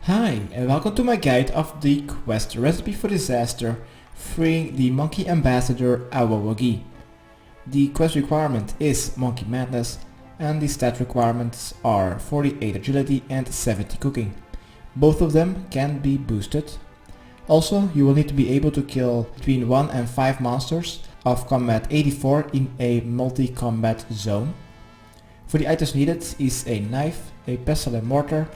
Hi, and welcome to my guide of the quest Recipe for Disaster, freeing the monkey ambassador Awowogei. The quest requirement is Monkey Madness, and the stat requirements are 48 agility and 70 cooking. Both of them can be boosted. Also, you will need to be able to kill between 1 and 5 monsters of combat 84 in a multi-combat zone. For the items needed is a knife, a pestle and mortar,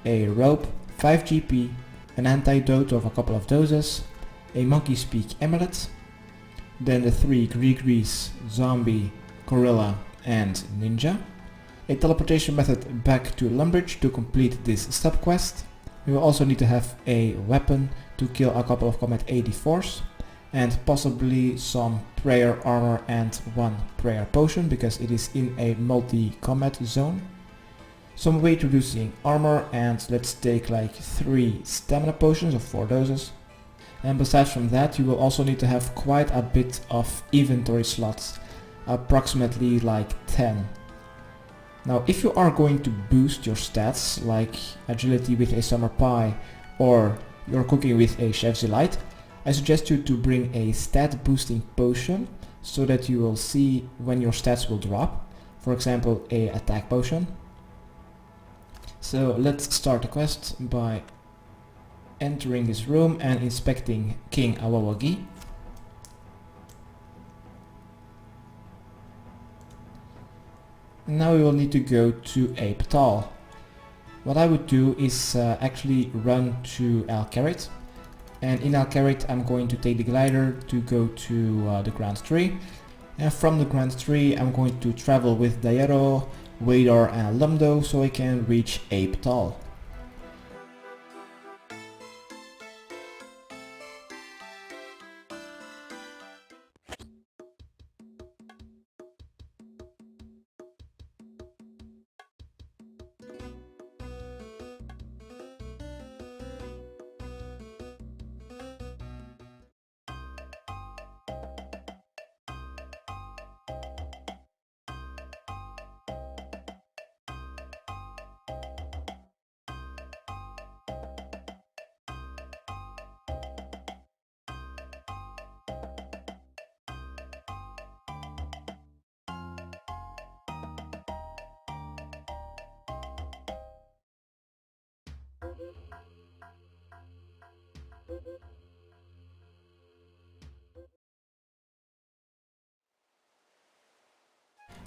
a rope, 5 GP, an antidote of a couple of doses, a monkey speak amulet, then the 3 greegrees, zombie, gorilla and ninja, a teleportation method back to Lumbridge to complete this sub-quest. We will also need to have a weapon to kill a couple of combat 84s, and possibly some prayer armor and 1 prayer potion because it is in a multi-combat zone. Some weight reducing armor, and let's take like 3 stamina potions of 4 doses. And besides from that, you will also need to have quite a bit of inventory slots, approximately like 10. Now if you are going to boost your stats like agility with a summer pie or you're cooking with a chef's delight, I suggest you to bring a stat boosting potion so that you will see when your stats will drop. For example, a attack potion. So let's start the quest by entering this room and inspecting King Awowogei. Now we will need to go to Ape Atoll. What I would do is actually run to Al-Carrot, and in Al-Carrot I'm going to take the glider to go to the Grand Tree, and from the Grand Tree I'm going to travel with Daero, Wadar and Lumdo so I can reach Ape Atoll.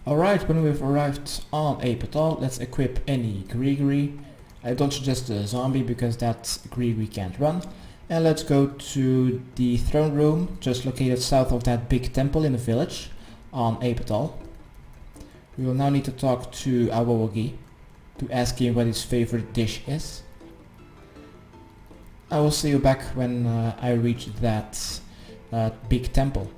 Alright, when we've arrived on Ape Atoll, let's equip any greegree. I don't suggest the zombie because that greegree can't run. And let's go to the throne room, just located south of that big temple in the village on Ape Atoll. We will now need to talk to Awowogei to ask him what his favorite dish is. I will see you back when I reach that big temple.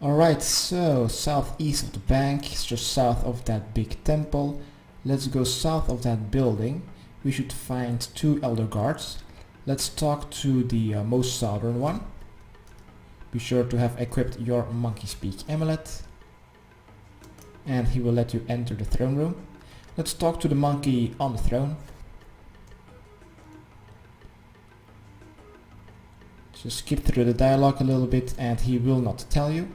Alright, so southeast of the bank, it's just south of that big temple. Let's go south of that building. We should find 2 elder guards. Let's talk to the most southern one. Be sure to have equipped your monkey speak amulet, and he will let you enter the throne room. Let's talk to the monkey on the throne. Just skip through the dialogue a little bit and he will not tell you.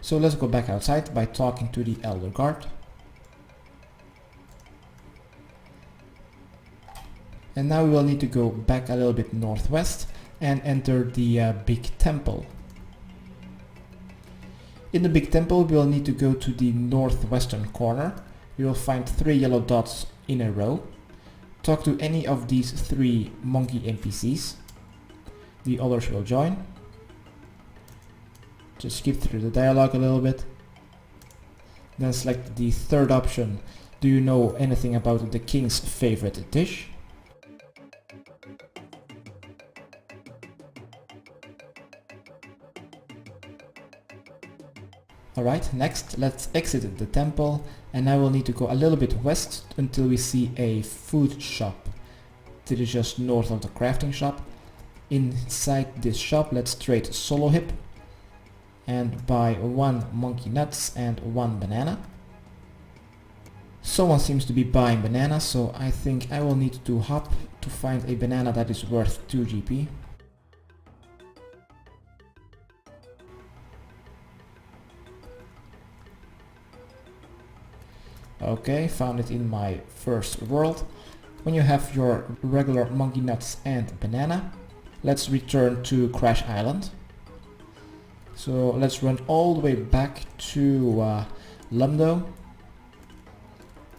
So let's go back outside by talking to the elder guard. And now we will need to go back a little bit northwest and enter the big temple. In the big temple we will need to go to the northwestern corner. You will find 3 yellow dots in a row. Talk to any of these 3 monkey NPCs. The others will join. Just skip through the dialogue a little bit. Then select the third option. Do you know anything about the king's favorite dish? Alright, next let's exit the temple, and now we'll need to go a little bit west until we see a food shop. This is just north of the crafting shop. Inside this shop let's trade solo hip and buy 1 monkey nuts and 1 banana. Someone seems to be buying bananas, so I think I will need to hop to find a banana that is worth 2 GP. Okay, found it in my first world. When you have your regular monkey nuts and banana, let's return to Crash Island. So let's run all the way back to Lumdo,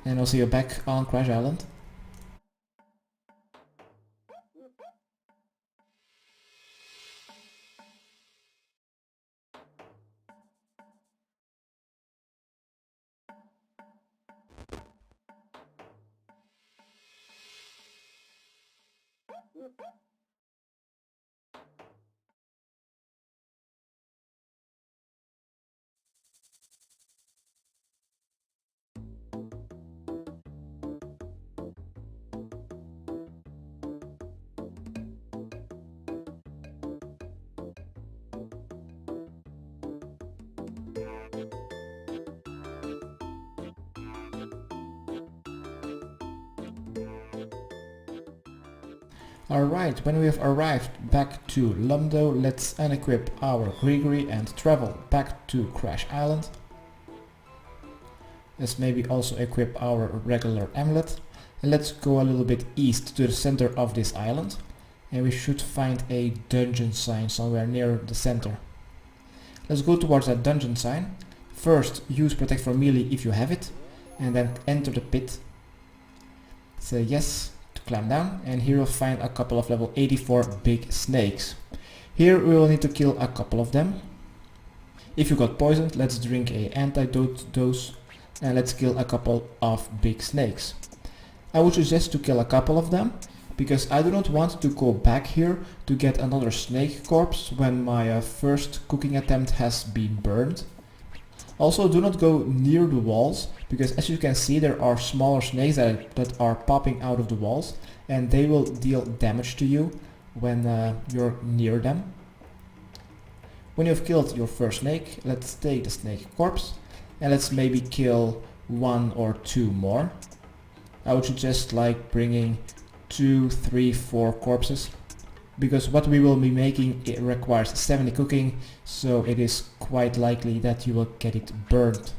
and I'll see you back on Crash Island. Alright, when we have arrived back to Lumdo, let's unequip our greegree and travel back to Crash Island. Let's maybe also equip our regular amulet. And let's go a little bit east to the center of this island. And we should find a dungeon sign somewhere near the center. Let's go towards that dungeon sign. First, use protect from melee if you have it. And then enter the pit. Say yes to climb down, and here you'll find a couple of level 84 big snakes. Here we will need to kill a couple of them. If you got poisoned, let's drink a antidote dose, and let's kill a couple of big snakes. I would suggest to kill a couple of them, because I do not want to go back here to get another snake corpse when my first cooking attempt has been burned. Also, do not go near the walls, because as you can see there are smaller snakes that are popping out of the walls, and they will deal damage to you when you're near them. When you've killed your first snake, let's take the snake corpse, and let's maybe kill 1 or 2 more. I would suggest like bringing 2, 3, 4 corpses, because what we will be making, it requires 70 cooking, so it is quite likely that you will get it burned.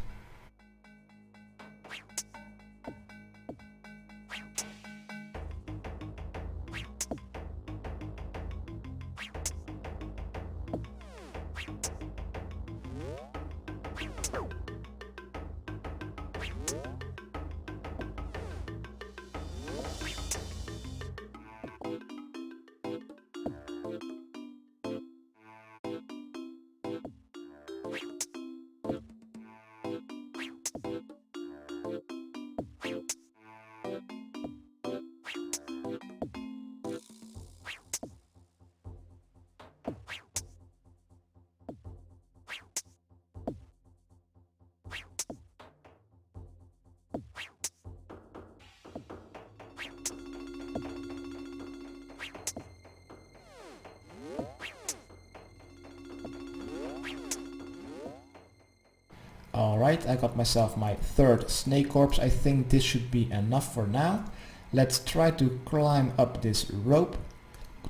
Alright, I got myself my 3rd snake corpse. I think this should be enough for now. Let's try to climb up this rope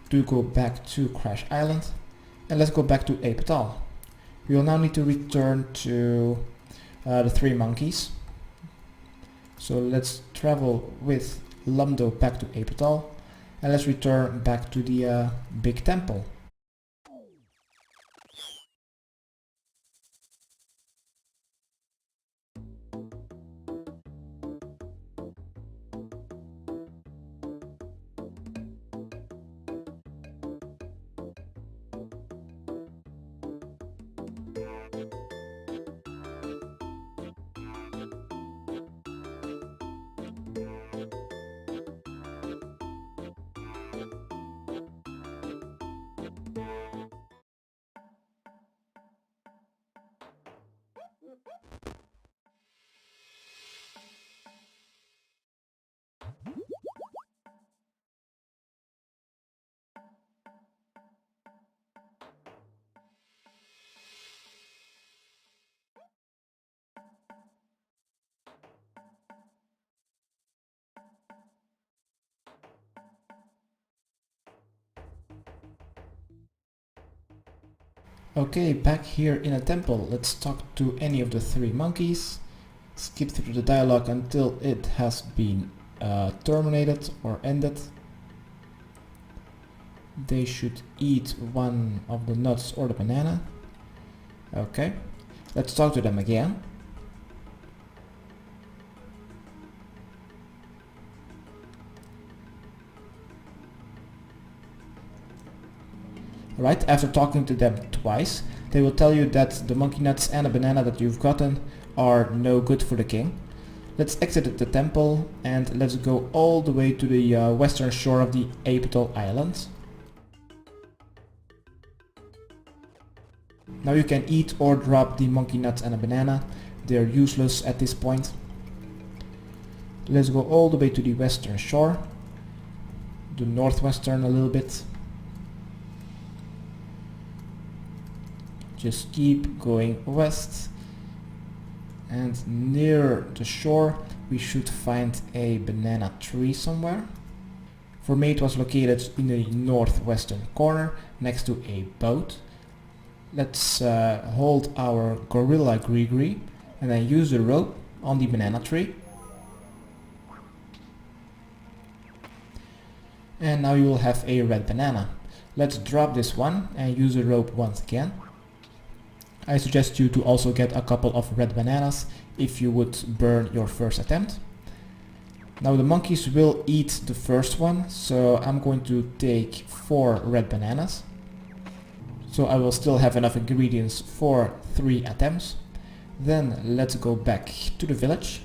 to go back to Crash Island. And let's go back to Ape Atoll. We will now need to return to the 3 monkeys. So let's travel with Lumdo back to Ape Atoll. And let's return back to the big temple. Okay, back here in a temple, let's talk to any of the 3 monkeys. Skip through the dialogue until it has been terminated or ended. They should eat one of the nuts or the banana. Okay, let's talk to them again. Right, after talking to them twice, they will tell you that the monkey nuts and a banana that you've gotten are no good for the king. Let's exit the temple and let's go all the way to the western shore of the Ape Atoll Islands. Now you can eat or drop the monkey nuts and a banana. They're useless at this point. Let's go all the way to the western shore, the northwestern a little bit. Just keep going west, and near the shore we should find a banana tree somewhere. For me it was located in the northwestern corner next to a boat. Let's hold our gorilla greegree and then use the rope on the banana tree. And now you will have a red banana. Let's drop this one and use the rope once again. I suggest you to also get a couple of red bananas if you would burn your first attempt. Now the monkeys will eat the first one, so I'm going to take 4 red bananas. So I will still have enough ingredients for 3 attempts. Then let's go back to the village.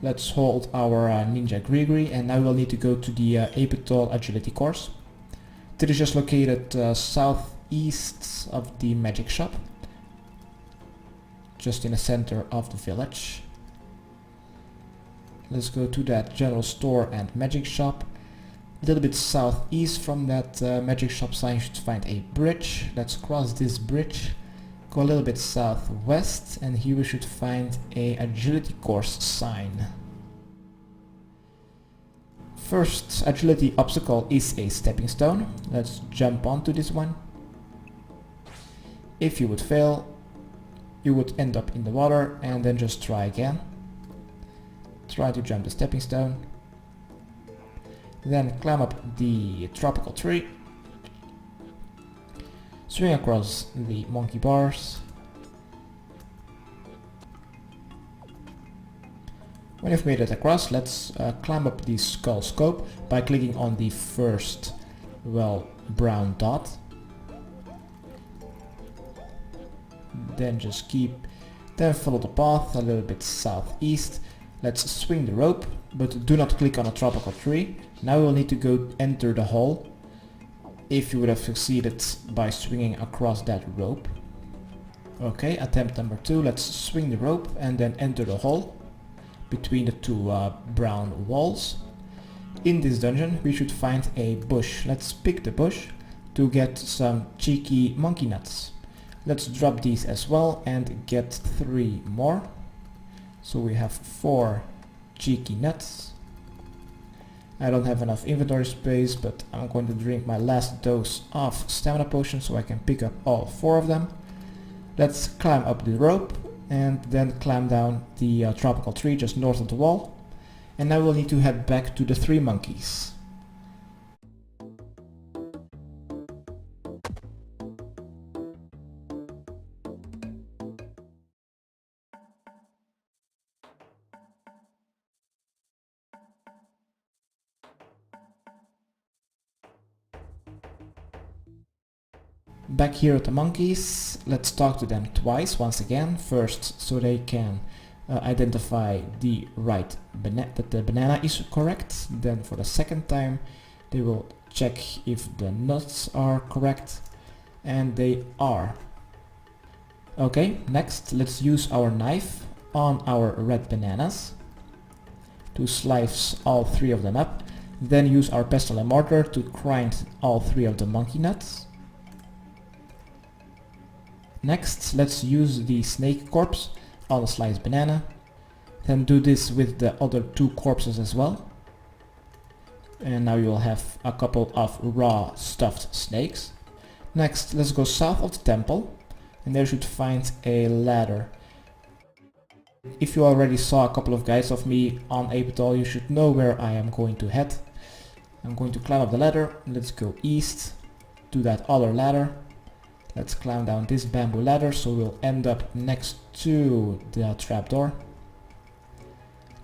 Let's hold our ninja greegree, and now we'll need to go to the Ape Atoll agility course. It is just located southeast of the magic shop, just in the center of the village. Let's go to that general store and magic shop. A little bit southeast from that magic shop sign you should find a bridge. Let's cross this bridge, go a little bit southwest, and here we should find a agility course sign. First agility obstacle is a stepping stone. Let's jump onto this one. If you would fail, you would end up in the water, and then just try again. Try to jump the stepping stone. Then climb up the tropical tree. Swing across the monkey bars. When you've made it across, let's climb up the skull scope by clicking on the first, brown dot. Then just follow the path a little bit southeast. Let's swing the rope, but do not click on a tropical tree. Now we'll need to go enter the hole. If you would have succeeded by swinging across that rope. Okay, attempt number 2. Let's swing the rope and then enter the hole between the 2 brown walls. In this dungeon we should find a bush. Let's pick the bush to get some cheeky monkey nuts. Let's drop these as well and get 3 more. So we have 4 cheeky nuts. I don't have enough inventory space, but I'm going to drink my last dose of stamina potion so I can pick up all 4 of them. Let's climb up the rope and then climb down the tropical tree just north of the wall. And now we'll need to head back to the 3 monkeys. Back here at the monkeys, let's talk to them twice once again. First, so they can identify the right that the banana is correct. Then for the second time, they will check if the nuts are correct, and they are. Okay, next let's use our knife on our red bananas to slice all 3 of them up. Then use our pestle and mortar to grind all 3 of the monkey nuts. Next, let's use the snake corpse on a sliced banana. Then do this with the other 2 corpses as well. And now you'll have a couple of raw stuffed snakes. Next, let's go south of the temple. and there you should find a ladder. If you already saw a couple of guides of me on Ape Atoll, you should know where I am going to head. I'm going to climb up the ladder. Let's go east to that other ladder. Let's climb down this bamboo ladder so we'll end up next to the trapdoor.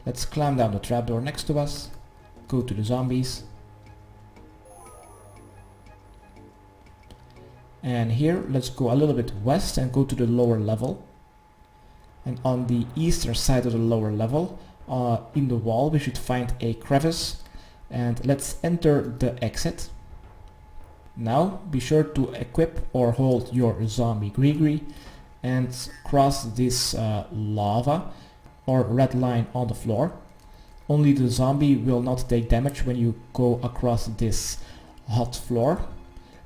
Let's climb down the trapdoor next to us. Go to the zombies. And here, let's go a little bit west and go to the lower level. And on the eastern side of the lower level, in the wall, we should find a crevice. And let's enter the exit. Now, be sure to equip or hold your zombie greegree and cross this lava or red line on the floor. Only the zombie will not take damage when you go across this hot floor.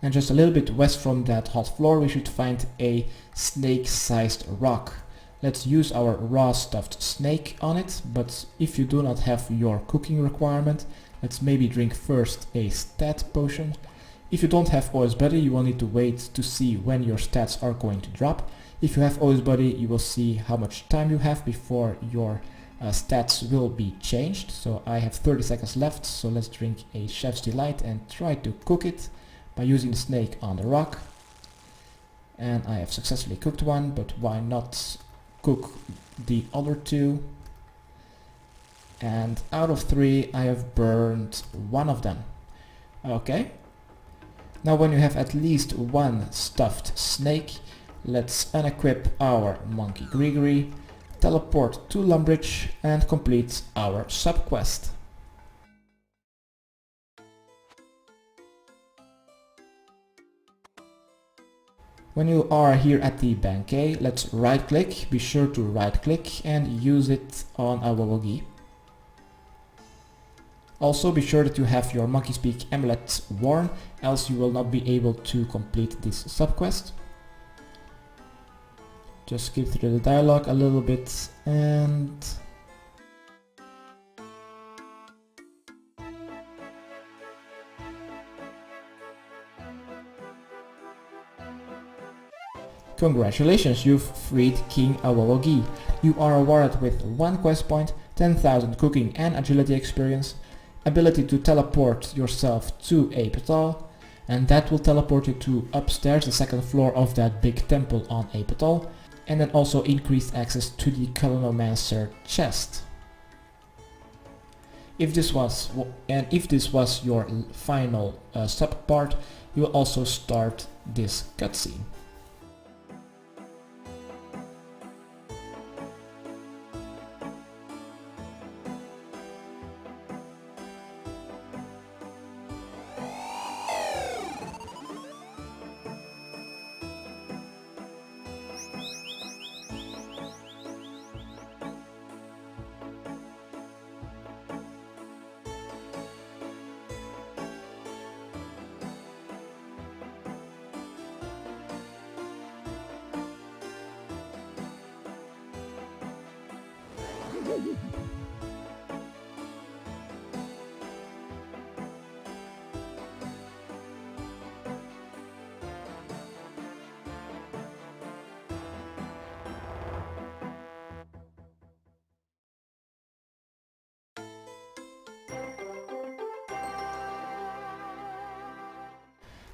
And just a little bit west from that hot floor, we should find a snake-sized rock. Let's use our raw stuffed snake on it, but if you do not have your cooking requirement, let's maybe drink first a stat potion. If you don't have OS Buddy, you will need to wait to see when your stats are going to drop. If you have OS Buddy, you will see how much time you have before your stats will be changed. So I have 30 seconds left, so let's drink a Chef's Delight and try to cook it by using the snake on the rock. And I have successfully cooked one, but why not cook the other two? And out of 3, I have burned one of them. Okay. Now when you have at least one stuffed snake, let's unequip our monkey greegree, teleport to Lumbridge and complete our subquest. When you are here at the banquet, let's right click, be sure to right click and use it on Awowogei. Also be sure that you have your monkey speak amulet worn, else you will not be able to complete this subquest. Just skip through the dialogue a little bit and... Congratulations, you've freed King Awowogei. You are awarded with 1 quest point, 10,000 cooking and agility experience, ability to teleport yourself to Ape Atoll, and that will teleport you to upstairs, the 2nd floor of that big temple on Ape Atoll, and then also increased access to the Colonelmancer chest. If this was your final sub part, you will also start this cutscene.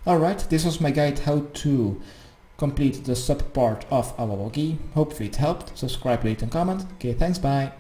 Alright, this was my guide how to complete the sub part of Awowogei. Hopefully it helped. Subscribe, rate and comment. Okay, thanks, bye.